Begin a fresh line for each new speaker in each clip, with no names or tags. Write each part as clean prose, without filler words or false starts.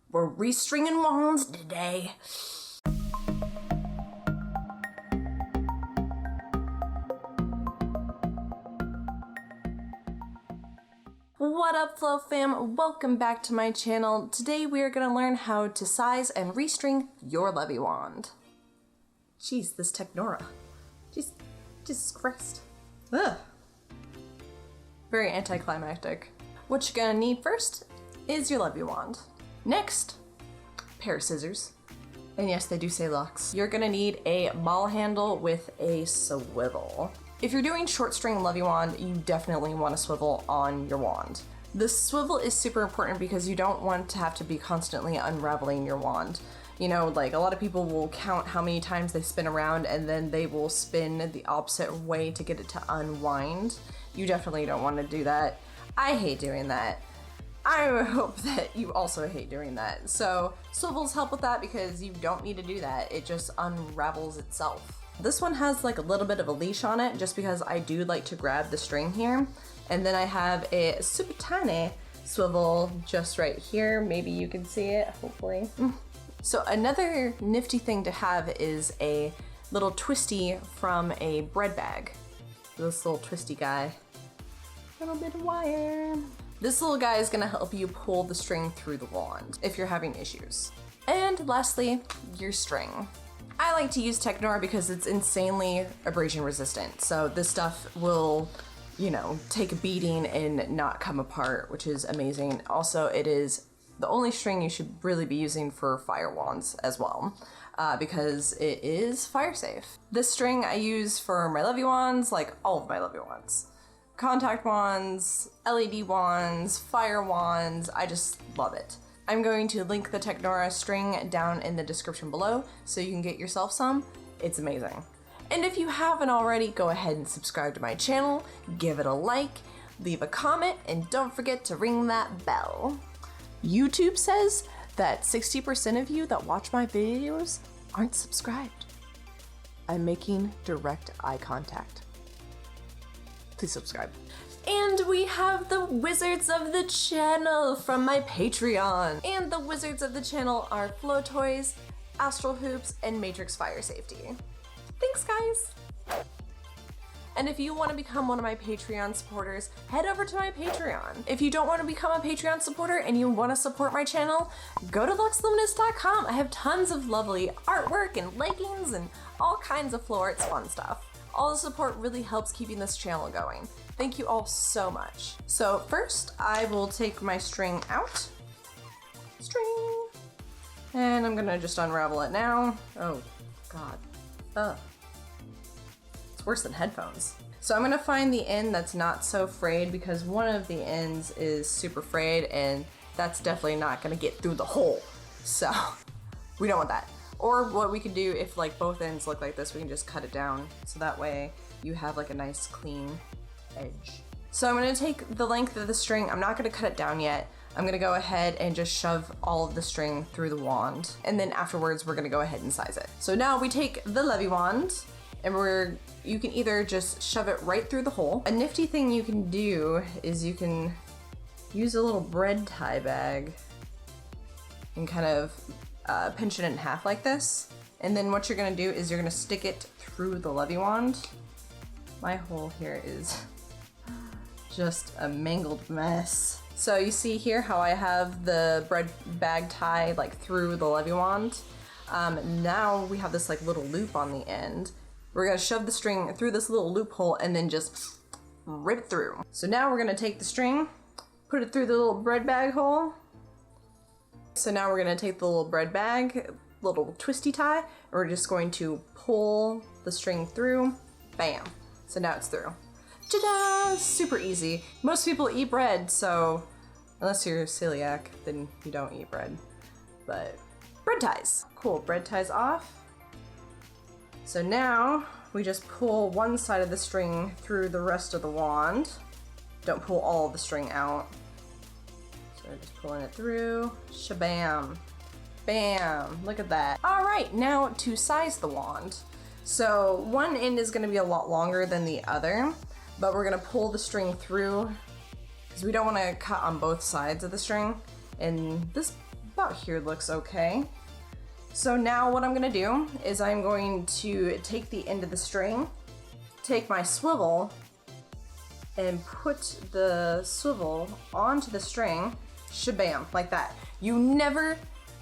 We're restringing wands today. What up, Flow fam? Welcome back to my channel. Today we are going to learn how to size and restring your Leviwand. Jeez, this Technora. Jesus Christ. Ugh. Very anticlimactic. What you're gonna need first is your Leviwand. Next, a pair of scissors. And yes, they do say Lux. You're gonna need a ball handle with a swivel. If you're doing short string Leviwand, you definitely want a swivel on your wand. The swivel is super important because you don't want to have to be constantly unraveling your wand. You know, like a lot of people will count how many times they spin around and then they will spin the opposite way to get it to unwind. You definitely don't want to do that. I hate doing that. I hope that you also hate doing that. So swivels help with that because you don't need to do that. It just unravels itself. This one has like a little bit of a leash on it just because I do like to grab the string here. And then I have a super tiny swivel just right here. Maybe you can see it, hopefully. So another nifty thing to have is a little twisty from a bread bag. This little twisty guy. Little bit of wire. This little guy is gonna help you pull the string through the wand if you're having issues. And lastly, your string. I like to use Technora because it's insanely abrasion resistant. So this stuff will, you know, take a beating and not come apart, which is amazing. Also, it is the only string you should really be using for fire wands as well, because it is fire safe. This string I use for my Leviwands, like all of my Leviwands. Contact wands, LED wands, fire wands, I just love it. I'm going to link the Technora string down in the description below so you can get yourself some. It's amazing. And if you haven't already, go ahead and subscribe to my channel, give it a like, leave a comment, and don't forget to ring that bell. YouTube says that 60% of you that watch my videos aren't subscribed. I'm making direct eye contact. Please subscribe. And we have the wizards of the channel from my Patreon. And the wizards of the channel are Flow Toys, Astral Hoops, and Matrix Fire Safety. Thanks, guys. And if you want to become one of my Patreon supporters, head over to my Patreon. If you don't want to become a Patreon supporter and you want to support my channel, go to luxluminous.com. I have tons of lovely artwork and leggings and all kinds of flow arts fun stuff. All the support really helps keeping this channel going. Thank you all so much. So first, I will take my string out. String. And I'm gonna just unravel it now. Oh, God. Ugh. Worse than headphones. So I'm gonna find the end that's not so frayed because one of the ends is super frayed and that's definitely not gonna get through the hole. So we don't want that. Or what we can do if like both ends look like this, we can just cut it down so that way you have like a nice clean edge. So I'm gonna take the length of the string. I'm not gonna cut it down yet. I'm gonna go ahead and just shove all of the string through the wand. And then afterwards, we're gonna go ahead and size it. So now we take the Leviwand and you can either just shove it right through the hole. A nifty thing you can do is you can use a little bread tie bag and kind of pinch it in half like this. And then what you're gonna do is you're gonna stick it through the Leviwand. My hole here is just a mangled mess. So you see here how I have the bread bag tie like through the Leviwand. Now we have this like little loop on the end. We're gonna shove the string through this little loophole and then just rip through. So now we're gonna take the string, put it through the little bread bag hole. So now we're gonna take the little bread bag, little twisty tie, and we're just going to pull the string through, bam. So now it's through. Ta-da! Super easy. Most people eat bread, so unless you're celiac, then you don't eat bread. But bread ties. Cool, bread ties off. So now we just pull one side of the string through the rest of the wand. Don't pull all of the string out. So just pulling it through, shabam, bam, look at that. All right, now to size the wand. So one end is gonna be a lot longer than the other, but we're gonna pull the string through because we don't wanna cut on both sides of the string. And this about here looks okay. So now what I'm gonna do is I'm going to take the end of the string, take my swivel, and put the swivel onto the string, shabam, like that. You never,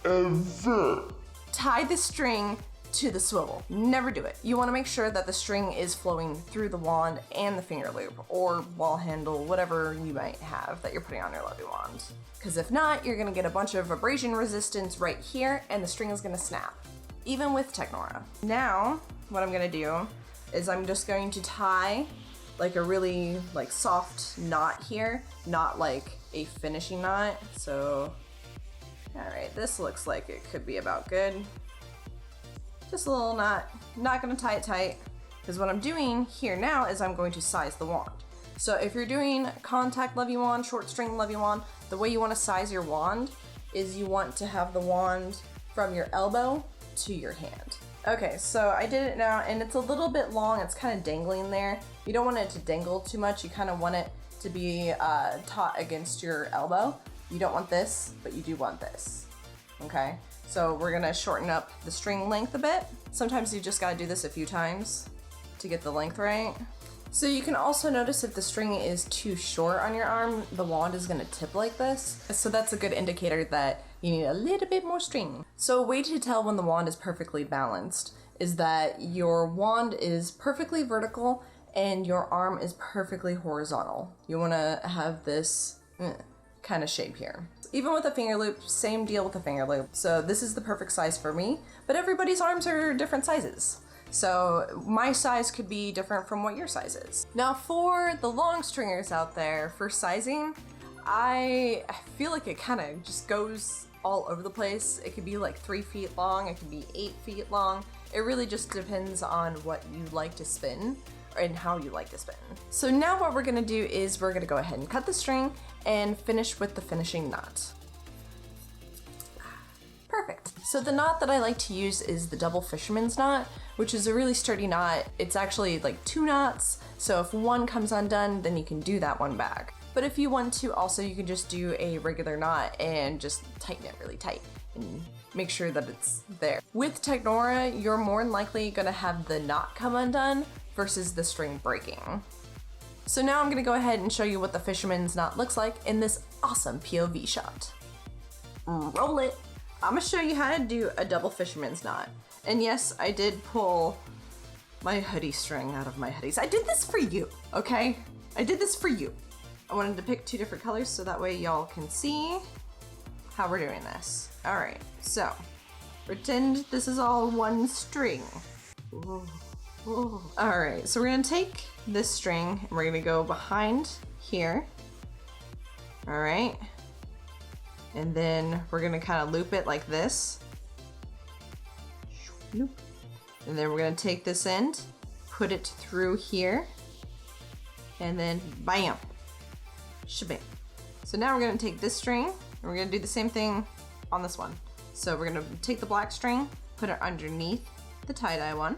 ever tie the string to the swivel. Never do it. You wanna make sure that the string is flowing through the wand and the finger loop, or ball handle, whatever you might have that you're putting on your Leviwand. Because if not, you're gonna get a bunch of abrasion resistance right here, and the string is gonna snap, even with Technora. Now, what I'm gonna do is I'm just going to tie like a really like soft knot here, not like a finishing knot. So, all right, this looks like it could be about good. Just a little knot, not gonna tie it tight, because what I'm doing here now is I'm going to size the wand. So if you're doing contact Leviwand, short string Leviwand, the way you wanna size your wand is you want to have the wand from your elbow to your hand. Okay, so I did it now, and it's a little bit long, it's kind of dangling there. You don't want it to dangle too much, you kind of want it to be taut against your elbow. You don't want this, but you do want this, okay? So we're gonna shorten up the string length a bit. Sometimes you just gotta do this a few times to get the length right. So you can also notice if the string is too short on your arm, the wand is gonna tip like this. So that's a good indicator that you need a little bit more string. So a way to tell when the wand is perfectly balanced is that your wand is perfectly vertical and your arm is perfectly horizontal. You wanna have this kind of shape here. Even with a finger loop, same deal with a finger loop. So this is the perfect size for me, but everybody's arms are different sizes. So my size could be different from what your size is. Now for the long stringers out there, for sizing, I feel like it kind of just goes all over the place. It could be like 3 feet long, it could be 8 feet long. It really just depends on what you like to spin and how you like to spin. So now what we're gonna do is we're gonna go ahead and cut the string and finish with the finishing knot. Perfect. So the knot that I like to use is the double Fisherman's Knot, which is a really sturdy knot. It's actually like 2 knots, so if one comes undone, then you can do that one back. But if you want to, also you can just do a regular knot and just tighten it really tight and make sure that it's there. With Technora, you're more than likely gonna have the knot come undone versus the string breaking. So now I'm gonna go ahead and show you what the Fisherman's Knot looks like in this awesome POV shot. Roll it. I'm gonna show you how to do a double Fisherman's Knot. And yes, I did pull my hoodie string out of my hoodies. I did this for you, okay? I did this for you. I wanted to pick 2 different colors so that way y'all can see how we're doing this. All right, so pretend this is all one string. Ooh. Ooh. All right, so we're gonna take this string and we're gonna go behind here. All right. And then we're gonna kind of loop it like this. And then we're gonna take this end, put it through here, and then bam, shabam. So now we're gonna take this string, and we're gonna do the same thing on this one. So we're gonna take the black string, put it underneath the tie-dye one,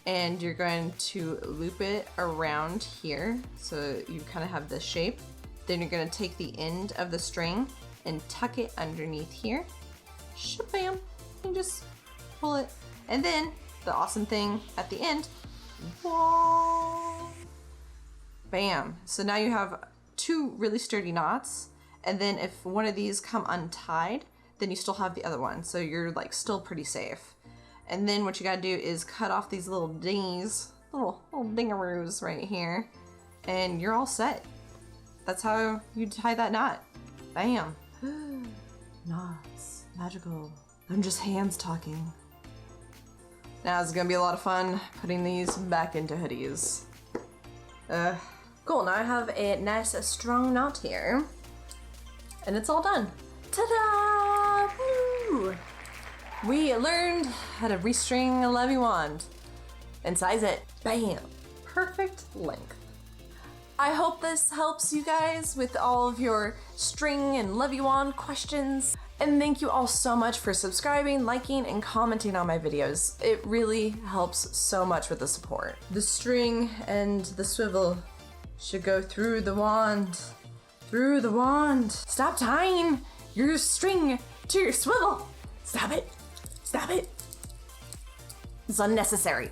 and you're going to loop it around here, so you kind of have this shape. Then you're gonna take the end of the string and tuck it underneath here. Shabam, and just pull it. And then the awesome thing at the end, whoa, bam. So now you have 2 really sturdy knots. And then if one of these come untied, then you still have the other one. So you're like still pretty safe. And then what you gotta do is cut off these little dingies, little dingaroos right here, and you're all set. That's how you tie that knot. Bam. Knots, magical. I'm just hands talking. Now it's gonna be a lot of fun putting these back into hoodies. Cool, now I have a nice strong knot here. And it's all done. Ta-da! Woo! We learned how to restring a Leviwand and size it. Bam! Perfect length. I hope this helps you guys with all of your string and Leviwand questions. And thank you all so much for subscribing, liking, and commenting on my videos. It really helps so much with the support. The string and the swivel should go through the wand. Through the wand. Stop tying your string to your swivel. Stop it. Stop it. It's unnecessary.